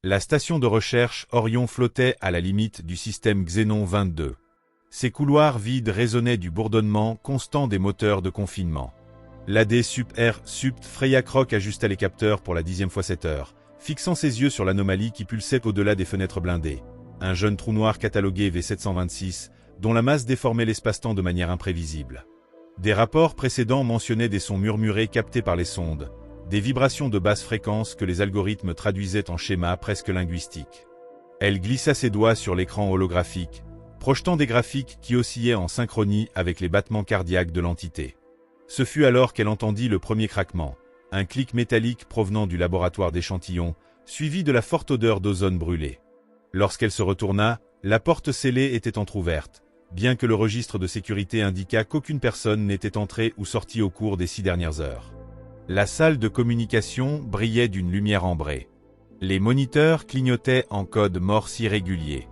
La station de recherche Orion flottait à la limite du système Xénon 22. Ses couloirs vides résonnaient du bourdonnement constant des moteurs de confinement. L'AD Sup-R Supt Freya Croc ajusta les capteurs pour la 10e fois cette heure, fixant ses yeux sur l'anomalie qui pulsait au-delà des fenêtres blindées. Un jeune trou noir catalogué V726, dont la masse déformait l'espace-temps de manière imprévisible. Des rapports précédents mentionnaient des sons murmurés captés par les sondes, des vibrations de basse fréquence que les algorithmes traduisaient en schémas presque linguistiques. Elle glissa ses doigts sur l'écran holographique, projetant des graphiques qui oscillaient en synchronie avec les battements cardiaques de l'entité. Ce fut alors qu'elle entendit le premier craquement, un clic métallique provenant du laboratoire d'échantillons, suivi de la forte odeur d'ozone brûlé. Lorsqu'elle se retourna, la porte scellée était entr'ouverte, bien que le registre de sécurité indiquât qu'aucune personne n'était entrée ou sortie au cours des 6 dernières heures. La salle de communication brillait d'une lumière ambrée. Les moniteurs clignotaient en code morse irrégulier.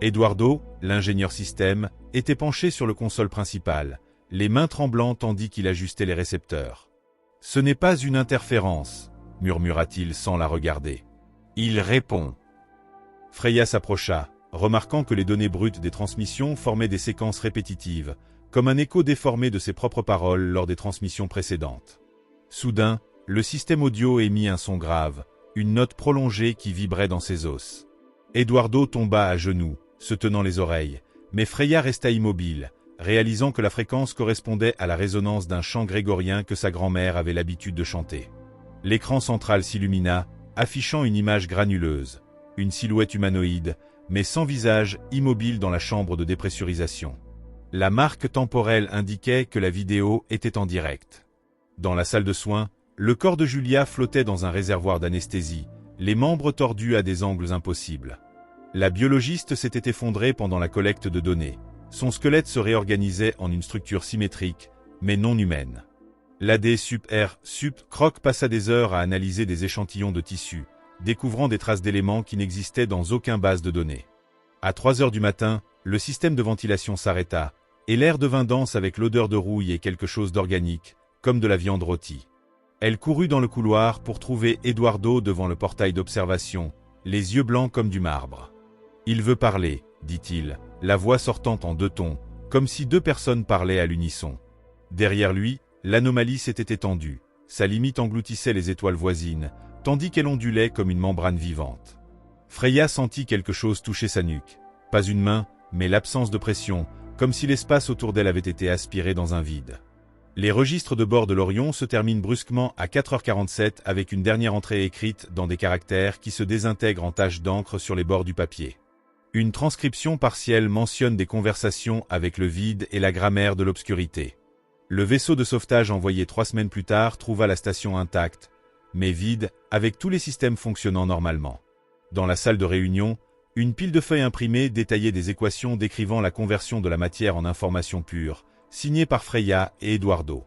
Eduardo, l'ingénieur système, était penché sur le console principal, les mains tremblantes tandis qu'il ajustait les récepteurs. « Ce n'est pas une interférence », murmura-t-il sans la regarder. « Il répond. » Freya s'approcha, remarquant que les données brutes des transmissions formaient des séquences répétitives, comme un écho déformé de ses propres paroles lors des transmissions précédentes. Soudain, le système audio émit un son grave, une note prolongée qui vibrait dans ses os. Eduardo tomba à genoux, se tenant les oreilles, mais Freya resta immobile, réalisant que la fréquence correspondait à la résonance d'un chant grégorien que sa grand-mère avait l'habitude de chanter. L'écran central s'illumina, affichant une image granuleuse, une silhouette humanoïde, mais sans visage, immobile dans la chambre de dépressurisation. La marque temporelle indiquait que la vidéo était en direct. Dans la salle de soins, le corps de Julia flottait dans un réservoir d'anesthésie, les membres tordus à des angles impossibles. La biologiste s'était effondrée pendant la collecte de données. Son squelette se réorganisait en une structure symétrique, mais non humaine. L'AD Sup-R Sup Croc passa des heures à analyser des échantillons de tissu, découvrant des traces d'éléments qui n'existaient dans aucune base de données. À 3 heures du matin, le système de ventilation s'arrêta, et l'air devint dense avec l'odeur de rouille et quelque chose d'organique, comme de la viande rôtie. Elle courut dans le couloir pour trouver Eduardo devant le portail d'observation, les yeux blancs comme du marbre. « Il veut parler », dit-il, la voix sortant en 2 tons, comme si 2 personnes parlaient à l'unisson. Derrière lui, l'anomalie s'était étendue, sa limite engloutissait les étoiles voisines, tandis qu'elle ondulait comme une membrane vivante. Freya sentit quelque chose toucher sa nuque. Pas une main, mais l'absence de pression, comme si l'espace autour d'elle avait été aspiré dans un vide. Les registres de bord de l'Orion se terminent brusquement à 4h47 avec une dernière entrée écrite dans des caractères qui se désintègrent en taches d'encre sur les bords du papier. Une transcription partielle mentionne des conversations avec le vide et la grammaire de l'obscurité. Le vaisseau de sauvetage envoyé 3 semaines plus tard trouva la station intacte, mais vide, avec tous les systèmes fonctionnant normalement. Dans la salle de réunion, une pile de feuilles imprimées détaillait des équations décrivant la conversion de la matière en information pure, signée par Freya et Eduardo.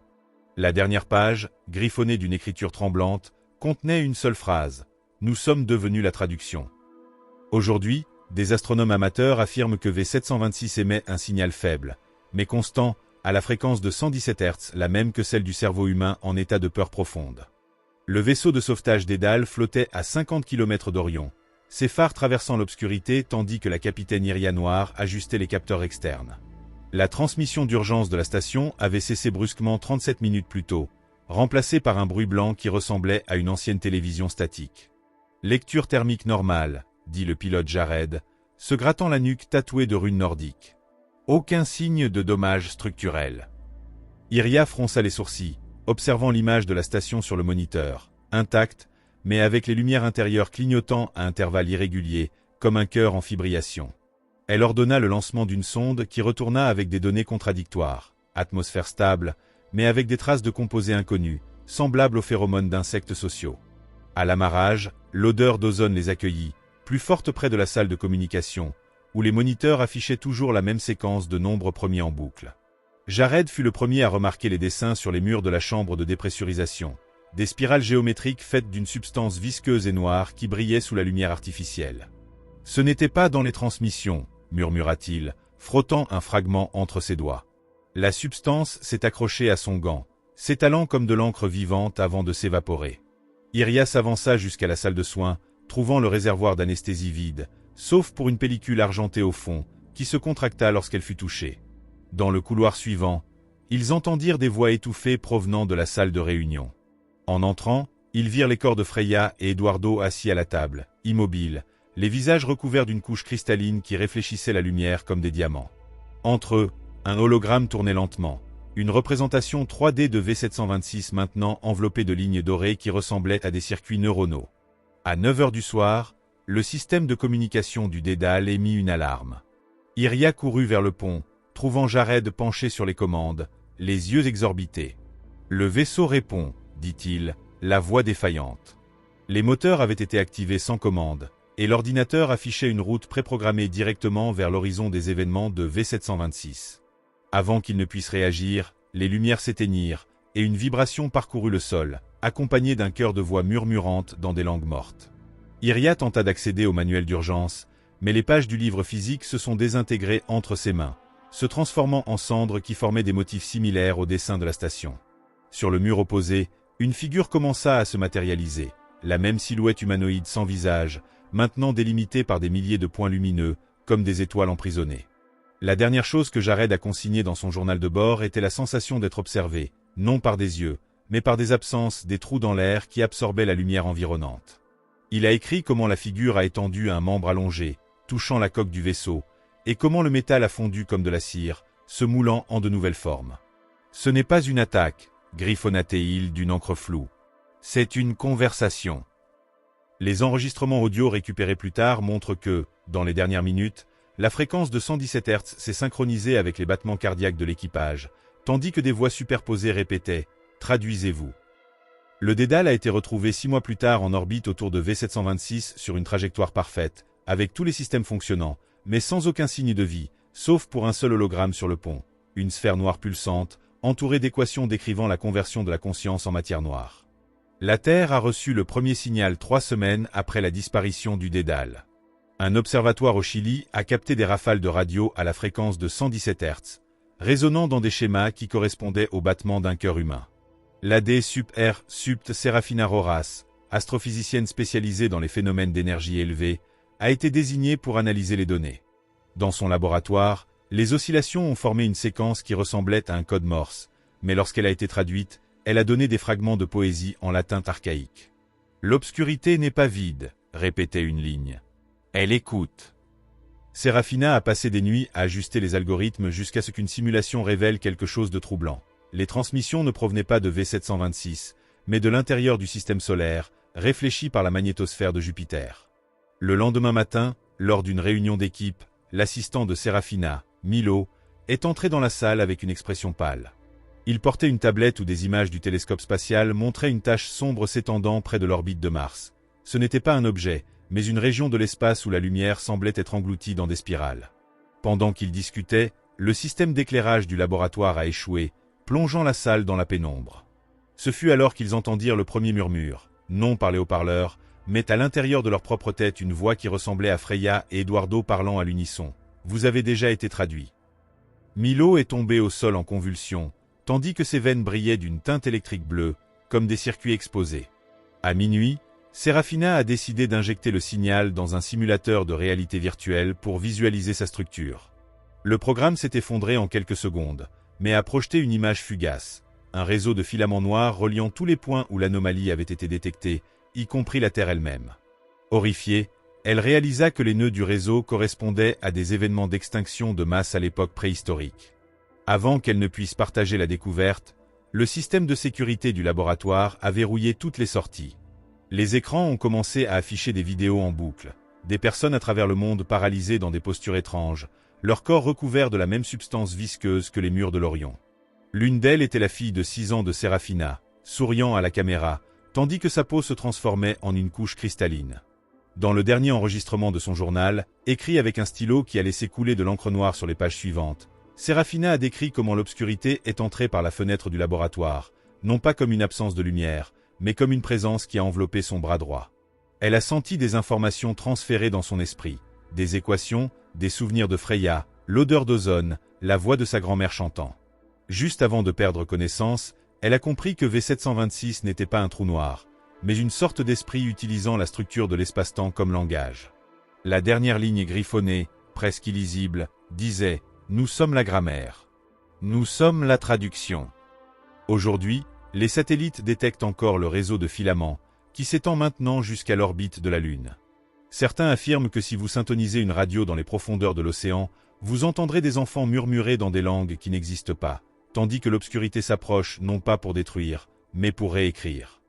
La dernière page, griffonnée d'une écriture tremblante, contenait une seule phrase : « Nous sommes devenus la traduction ». Aujourd'hui, des astronomes amateurs affirment que V726 émet un signal faible, mais constant, à la fréquence de 117 Hz, la même que celle du cerveau humain en état de peur profonde. Le vaisseau de sauvetage d'Edal flottait à 50 km d'Orion, ses phares traversant l'obscurité tandis que la capitaine Iria Noire ajustait les capteurs externes. La transmission d'urgence de la station avait cessé brusquement 37 minutes plus tôt, remplacée par un bruit blanc qui ressemblait à une ancienne télévision statique. « Lecture thermique normale », dit le pilote Jared, se grattant la nuque tatouée de runes nordiques. Aucun signe de dommage structurel. Iria fronça les sourcils, observant l'image de la station sur le moniteur, intacte, mais avec les lumières intérieures clignotant à intervalles irréguliers, comme un cœur en fibrillation. Elle ordonna le lancement d'une sonde qui retourna avec des données contradictoires, atmosphère stable, mais avec des traces de composés inconnus, semblables aux phéromones d'insectes sociaux. À l'amarrage, l'odeur d'ozone les accueillit, plus forte près de la salle de communication, où les moniteurs affichaient toujours la même séquence de nombres premiers en boucle. Jared fut le premier à remarquer les dessins sur les murs de la chambre de dépressurisation, des spirales géométriques faites d'une substance visqueuse et noire qui brillait sous la lumière artificielle. « Ce n'était pas dans les transmissions », murmura-t-il, frottant un fragment entre ses doigts. La substance s'est accrochée à son gant, s'étalant comme de l'encre vivante avant de s'évaporer. Iria s'avança jusqu'à la salle de soins, trouvant le réservoir d'anesthésie vide, sauf pour une pellicule argentée au fond, qui se contracta lorsqu'elle fut touchée. Dans le couloir suivant, ils entendirent des voix étouffées provenant de la salle de réunion. En entrant, ils virent les corps de Freya et Eduardo assis à la table, immobiles, les visages recouverts d'une couche cristalline qui réfléchissait la lumière comme des diamants. Entre eux, un hologramme tournait lentement, une représentation 3D de V726 maintenant enveloppée de lignes dorées qui ressemblaient à des circuits neuronaux. À 9 heures du soir, le système de communication du Dédale émit une alarme. Iria courut vers le pont, trouvant Jared penché sur les commandes, les yeux exorbités. « Le vaisseau répond », dit-il, la voix défaillante. Les moteurs avaient été activés sans commande, et l'ordinateur affichait une route préprogrammée directement vers l'horizon des événements de V726. Avant qu'il ne puisse réagir, les lumières s'éteignirent, et une vibration parcourut le sol, accompagnée d'un chœur de voix murmurante dans des langues mortes. Iria tenta d'accéder au manuel d'urgence, mais les pages du livre physique se sont désintégrées entre ses mains, se transformant en cendres qui formaient des motifs similaires au dessin de la station. Sur le mur opposé, une figure commença à se matérialiser, la même silhouette humanoïde sans visage, maintenant délimitée par des milliers de points lumineux, comme des étoiles emprisonnées. La dernière chose que Jared a consignée dans son journal de bord était la sensation d'être observé, non par des yeux, mais par des absences, des trous dans l'air qui absorbaient la lumière environnante. Il a écrit comment la figure a étendu un membre allongé, touchant la coque du vaisseau, et comment le métal a fondu comme de la cire, se moulant en de nouvelles formes. Ce n'est pas une attaque, griffonna-t-il d'une encre floue. C'est une conversation. Les enregistrements audio récupérés plus tard montrent que, dans les dernières minutes, la fréquence de 117 Hz s'est synchronisée avec les battements cardiaques de l'équipage, tandis que des voix superposées répétaient « Traduisez-vous ». Le Dédale a été retrouvé 6 mois plus tard en orbite autour de V726 sur une trajectoire parfaite, avec tous les systèmes fonctionnant, mais sans aucun signe de vie, sauf pour un seul hologramme sur le pont, une sphère noire pulsante, entourée d'équations décrivant la conversion de la conscience en matière noire. La Terre a reçu le premier signal 3 semaines après la disparition du Dédale. Un observatoire au Chili a capté des rafales de radio à la fréquence de 117 Hz, résonnant dans des schémas qui correspondaient au battement d'un cœur humain. L'AD Sup-R Supt Serafina Roras, astrophysicienne spécialisée dans les phénomènes d'énergie élevée, a été désignée pour analyser les données. Dans son laboratoire, les oscillations ont formé une séquence qui ressemblait à un code Morse, mais lorsqu'elle a été traduite, elle a donné des fragments de poésie en latin archaïque. « L'obscurité n'est pas vide », répétait une ligne. Elle écoute. Serafina a passé des nuits à ajuster les algorithmes jusqu'à ce qu'une simulation révèle quelque chose de troublant. Les transmissions ne provenaient pas de V726, mais de l'intérieur du système solaire, réfléchi par la magnétosphère de Jupiter. Le lendemain matin, lors d'une réunion d'équipe, l'assistant de Serafina, Milo, est entré dans la salle avec une expression pâle. Il portait une tablette où des images du télescope spatial montraient une tache sombre s'étendant près de l'orbite de Mars. Ce n'était pas un objet, mais une région de l'espace où la lumière semblait être engloutie dans des spirales. Pendant qu'ils discutaient, le système d'éclairage du laboratoire a échoué, plongeant la salle dans la pénombre. Ce fut alors qu'ils entendirent le premier murmure, non par les haut-parleurs, mais à l'intérieur de leur propre tête une voix qui ressemblait à Freya et Eduardo parlant à l'unisson. « Vous avez déjà été traduit. » Milo est tombé au sol en convulsions, tandis que ses veines brillaient d'une teinte électrique bleue, comme des circuits exposés. À minuit, Serafina a décidé d'injecter le signal dans un simulateur de réalité virtuelle pour visualiser sa structure. Le programme s'est effondré en quelques secondes, mais a projeté une image fugace, un réseau de filaments noirs reliant tous les points où l'anomalie avait été détectée, y compris la Terre elle-même. Horrifiée, elle réalisa que les nœuds du réseau correspondaient à des événements d'extinction de masse à l'époque préhistorique. Avant qu'elle ne puisse partager la découverte, le système de sécurité du laboratoire a verrouillé toutes les sorties. Les écrans ont commencé à afficher des vidéos en boucle, des personnes à travers le monde paralysées dans des postures étranges, leur corps recouvert de la même substance visqueuse que les murs de l'Orion. L'une d'elles était la fille de 6 ans de Serafina, souriant à la caméra, tandis que sa peau se transformait en une couche cristalline. Dans le dernier enregistrement de son journal, écrit avec un stylo qui a laissé couler de l'encre noire sur les pages suivantes, Serafina a décrit comment l'obscurité est entrée par la fenêtre du laboratoire, non pas comme une absence de lumière, mais comme une présence qui a enveloppé son bras droit. Elle a senti des informations transférées dans son esprit, des équations, des souvenirs de Freya, l'odeur d'ozone, la voix de sa grand-mère chantant. Juste avant de perdre connaissance, elle a compris que V726 n'était pas un trou noir, mais une sorte d'esprit utilisant la structure de l'espace-temps comme langage. La dernière ligne griffonnée, presque illisible, disait « Nous sommes la grammaire. Nous sommes la traduction ». Aujourd'hui, les satellites détectent encore le réseau de filaments, qui s'étend maintenant jusqu'à l'orbite de la Lune. Certains affirment que si vous syntonisez une radio dans les profondeurs de l'océan, vous entendrez des enfants murmurer dans des langues qui n'existent pas, tandis que l'obscurité s'approche non pas pour détruire, mais pour réécrire.